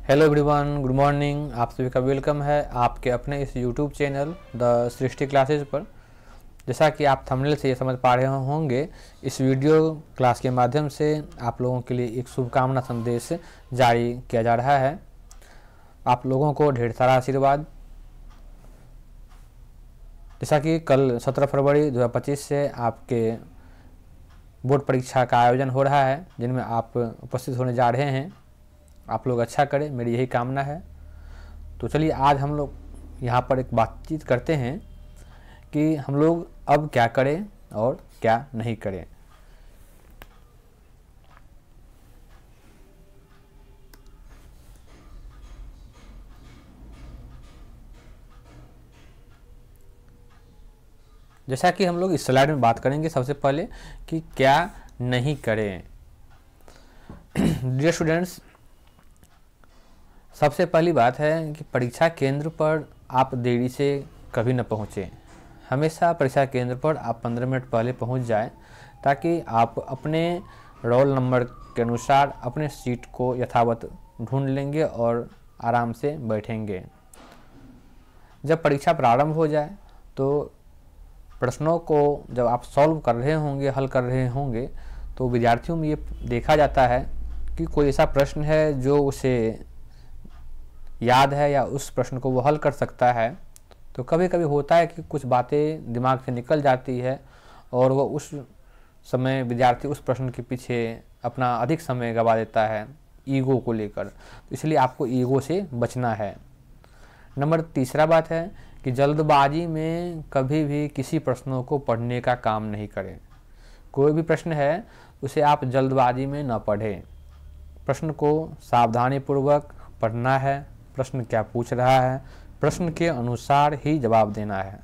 Hello everyone, good morning. आप सभी का वेलकम है आपके अपने इस YouTube channel the Srishti classes पर। जैसा कि आप थंबनेल से ये समझ पा रहे होंगे, इस वीडियो क्लास के माध्यम से आप लोगों के लिए एक शुभकामना संदेश जारी किया जा रहा है। आप लोगों को ढेर सारा आशीर्वाद। जैसा कि कल 17 फरवरी 2025 से आपके बोर्ड परीक्षा का आयोजन हो रहा है, जिनमें आप उपस्थित होने जा रहे हैं। आप लोग अच्छा करें, मेरी यही कामना है। तो चलिए आज हम लोग यहाँ पर एक बातचीत करते हैं कि हम लोग अब क्या करें और क्या नहीं करें। जैसा कि हम लोग इस स्लाइड में बात करेंगे सबसे पहले कि क्या नहीं करें। डियर स्टूडेंट्स, सबसे पहली बात है कि परीक्षा केंद्र पर आप देरी से कभी न पहुँचें। हमेशा परीक्षा केंद्र पर आप 15 मिनट पहले पहुँच जाएं, ताकि आप अपने रोल नंबर के अनुसार अपने सीट को यथावत ढूंढ लेंगे और आराम से बैठेंगे। जब परीक्षा प्रारंभ हो जाए तो प्रश्नों को जब आप सॉल्व कर रहे होंगे, हल कर रहे होंगे, तो विद्यार्थियों में ये देखा जाता है कि कोई ऐसा प्रश्न है जो उसे याद है या उस प्रश्न को वो हल कर सकता है। तो कभी कभी होता है कि कुछ बातें दिमाग से निकल जाती है और वो उस समय विद्यार्थी उस प्रश्न के पीछे अपना अधिक समय गंवा देता है ईगो को लेकर। तो इसलिए आपको ईगो से बचना है। नंबर तीसरा बात है कि जल्दबाजी में कभी भी किसी प्रश्नों को पढ़ने का काम नहीं करें। कोई भी प्रश्न है उसे आप जल्दबाजी में न पढ़ें। प्रश्न को सावधानीपूर्वक पढ़ना है। प्रश्न क्या पूछ रहा है, प्रश्न के अनुसार ही जवाब देना है।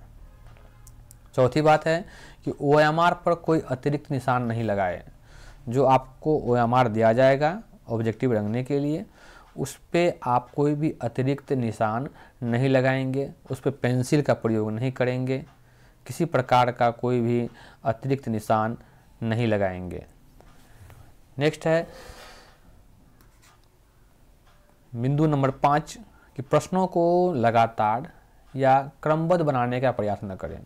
चौथी बात है कि OMR पर कोई अतिरिक्त निशान नहीं लगाए। जो आपको OMR दिया जाएगा ऑब्जेक्टिव रखने के लिए, उस पर आप कोई भी अतिरिक्त निशान नहीं लगाएंगे, उस पर पेंसिल का प्रयोग नहीं करेंगे, किसी प्रकार का कोई भी अतिरिक्त निशान नहीं लगाएंगे। नेक्स्ट है बिंदु नंबर 5 कि प्रश्नों को लगातार या क्रमबद्ध बनाने का प्रयास न करें।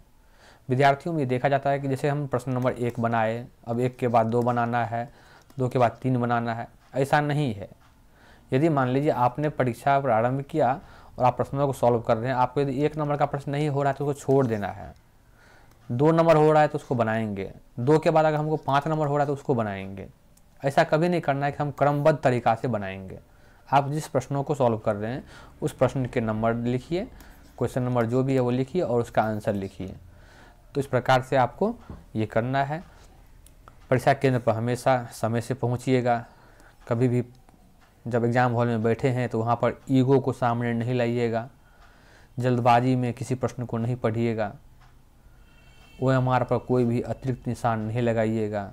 विद्यार्थियों में देखा जाता है कि जैसे हम प्रश्न नंबर 1 बनाए, अब 1 के बाद 2 बनाना है, 2 के बाद 3 बनाना है। ऐसा नहीं है। यदि मान लीजिए आपने परीक्षा प्रारंभ किया और आप प्रश्नों को सॉल्व कर रहे हैं, आपको यदि 1 नंबर का प्रश्न नहीं हो रहा है तो उसको छोड़ देना है। 2 नंबर हो रहा है तो उसको बनाएंगे। 2 के बाद अगर हमको 5 नंबर हो रहा है तो उसको बनाएंगे। ऐसा कभी नहीं करना है कि हम क्रमबद्ध तरीक़ा से बनाएंगे। आप जिस प्रश्नों को सॉल्व कर रहे हैं उस प्रश्न के नंबर लिखिए, क्वेश्चन नंबर जो भी है वो लिखिए और उसका आंसर लिखिए। तो इस प्रकार से आपको ये करना है। परीक्षा केंद्र पर हमेशा समय से पहुंचिएगा। कभी भी जब एग्ज़ाम हॉल में बैठे हैं तो वहाँ पर ईगो को सामने नहीं लाइएगा। जल्दबाजी में किसी प्रश्न को नहीं पढ़िएगा। OMR पर कोई भी अतिरिक्त निशान नहीं लगाइएगा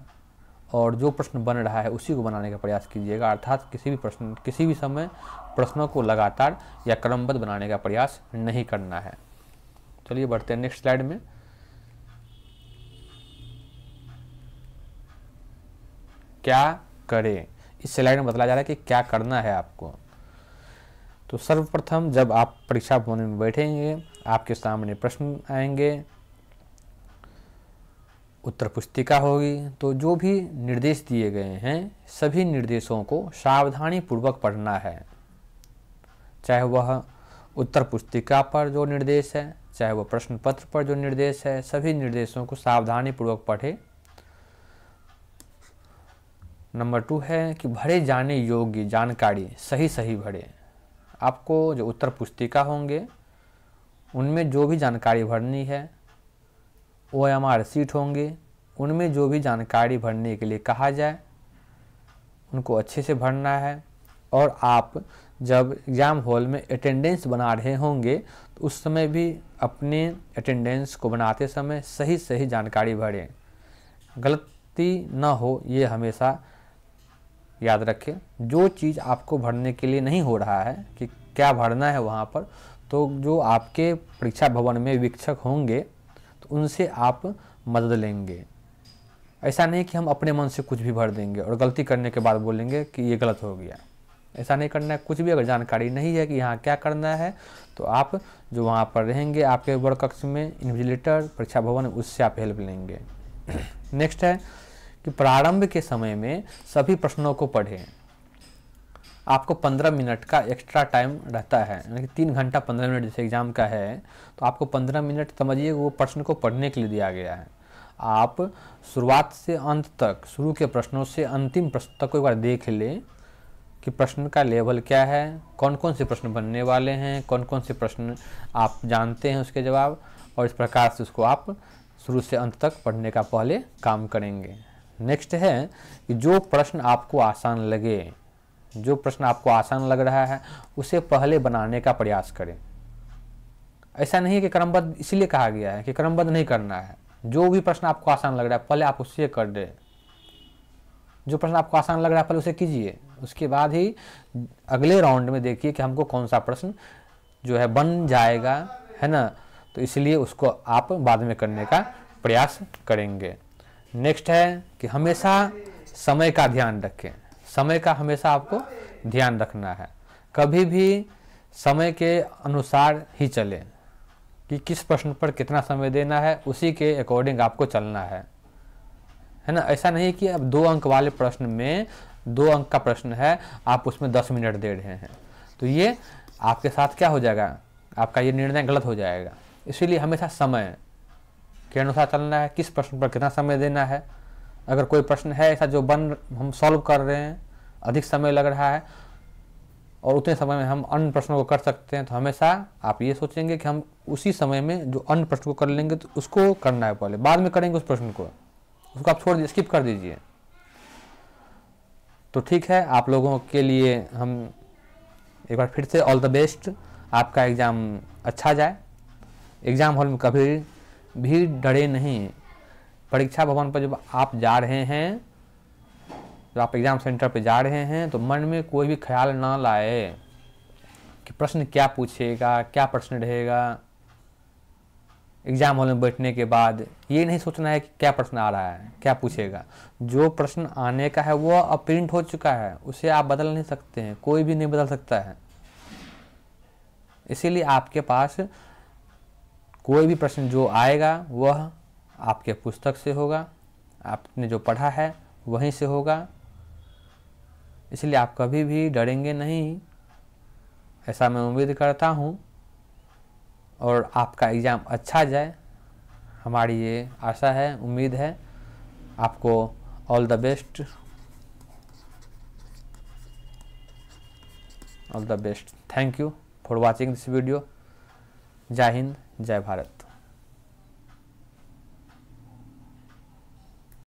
और जो प्रश्न बन रहा है उसी को बनाने का प्रयास कीजिएगा। अर्थात किसी भी समय प्रश्नों को लगातार या क्रमबद्ध बनाने का प्रयास नहीं करना है। चलिए बढ़ते हैं नेक्स्ट स्लाइड में। क्या करें, इस स्लाइड में बताया जा रहा है कि क्या करना है आपको। तो सर्वप्रथम जब आप परीक्षा भवन में बैठेंगे, आपके सामने प्रश्न आएंगे, उत्तर पुस्तिका होगी। तो जो भी निर्देश दिए गए हैं सभी निर्देशों को सावधानी पूर्वक पढ़ना है। चाहे वह उत्तर पुस्तिका पर जो निर्देश है, चाहे वह प्रश्न पत्र पर जो निर्देश है, सभी निर्देशों को सावधानी पूर्वक पढ़े। नंबर 2 है कि भरे जाने योग्य जानकारी सही भरें। आपको जो उत्तर पुस्तिका होंगे उनमें जो भी जानकारी भरनी है, OMR सीट होंगे उनमें जो भी जानकारी भरने के लिए कहा जाए उनको अच्छे से भरना है। और आप जब एग्ज़ाम हॉल में अटेंडेंस बना रहे होंगे तो उस समय भी अपने अटेंडेंस को बनाते समय सही जानकारी भरें। गलती न हो ये हमेशा याद रखें। जो चीज़ आपको भरने के लिए नहीं हो रहा है कि क्या भरना है वहाँ पर, तो जो आपके परीक्षा भवन में वीक्षक होंगे तो उनसे आप मदद लेंगे। ऐसा नहीं कि हम अपने मन से कुछ भी भर देंगे और गलती करने के बाद बोलेंगे कि ये गलत हो गया। ऐसा नहीं करना है। कुछ भी अगर जानकारी नहीं है कि यहाँ क्या करना है तो आप जो वहाँ पर रहेंगे आपके वर्ग कक्ष में इन्विजिलेटर परीक्षा भवन, उससे आप हेल्प लेंगे। नेक्स्ट है कि प्रारंभ के समय में सभी प्रश्नों को पढ़ें। आपको 15 मिनट का एक्स्ट्रा टाइम रहता है, यानी कि 3 घंटा 15 मिनट जैसे एग्जाम का है तो आपको 15 मिनट समझिए वो प्रश्न को पढ़ने के लिए दिया गया है। आप शुरुआत से अंत तक, शुरू के प्रश्नों से अंतिम प्रश्न तक को एक बार देख लें कि प्रश्न का लेवल क्या है, कौन कौन से प्रश्न बनने वाले हैं, कौन कौन से प्रश्न आप जानते हैं उसके जवाब, और इस प्रकार से उसको आप शुरू से अंत तक पढ़ने का पहले काम करेंगे। नेक्स्ट है कि जो प्रश्न आपको आसान लगे, जो प्रश्न आपको आसान लग रहा है उसे पहले बनाने का प्रयास करें। ऐसा नहीं है कि क्रमबद्ध, इसलिए कहा गया है कि क्रमबद्ध नहीं करना है। जो भी प्रश्न आपको आसान लग रहा है पहले आप उससे कर दें। जो प्रश्न आपको आसान लग रहा है पहले उसे कीजिए, उसके बाद ही अगले राउंड में देखिए कि हमको कौन सा प्रश्न जो है बन जाएगा, है ना, तो इसलिए उसको आप बाद में करने का प्रयास करेंगे। नेक्स्ट है कि हमेशा समय का ध्यान रखें। समय का हमेशा आपको ध्यान रखना है, कभी भी समय के अनुसार ही चले कि किस प्रश्न पर कितना समय देना है, उसी के अकॉर्डिंग आपको चलना है ना। ऐसा नहीं कि अब 2 अंक वाले प्रश्न में 2 अंक का प्रश्न है, आप उसमें 10 मिनट दे रहे हैं, तो ये आपके साथ क्या हो जाएगा, आपका ये निर्णय गलत हो जाएगा। इसीलिए हमेशा समय के अनुसार चलना है, किस प्रश्न पर कितना समय देना है। अगर कोई प्रश्न है ऐसा जो हम सॉल्व कर रहे हैं, अधिक समय लग रहा है और उतने समय में हम अन्य प्रश्नों को कर सकते हैं, तो हमेशा आप ये सोचेंगे कि हम उसी समय में जो अन्य प्रश्न को कर लेंगे तो उसको करना है पहले, बाद में करेंगे उस प्रश्न को, उसको आप छोड़ दीजिए, स्किप कर दीजिए। तो ठीक है, आप लोगों के लिए हम एक बार फिर से ऑल द बेस्ट, आपका एग्ज़ाम अच्छा जाए। एग्ज़ाम हॉल में कभी भी डरे नहीं। परीक्षा भवन पर जब आप जा रहे हैं, जब आप एग्ज़ाम सेंटर पे जा रहे हैं तो मन में कोई भी ख्याल ना लाए कि प्रश्न क्या पूछेगा, क्या प्रश्न रहेगा। एग्ज़ाम हॉल में बैठने के बाद ये नहीं सोचना है कि क्या प्रश्न आ रहा है, क्या पूछेगा। जो प्रश्न आने का है वो अब प्रिंट हो चुका है, उसे आप बदल नहीं सकते हैं, कोई भी नहीं बदल सकता है। इसीलिए आपके पास कोई भी प्रश्न जो आएगा वह आपके पुस्तक से होगा, आपने जो पढ़ा है वहीं से होगा। इसलिए आप कभी भी डरेंगे नहीं, ऐसा मैं उम्मीद करता हूँ, और आपका एग्ज़ाम अच्छा जाए, हमारी ये आशा है, उम्मीद है। आपको all the best, all the best. Thank you for watching this video. जय हिंद, जय भारत।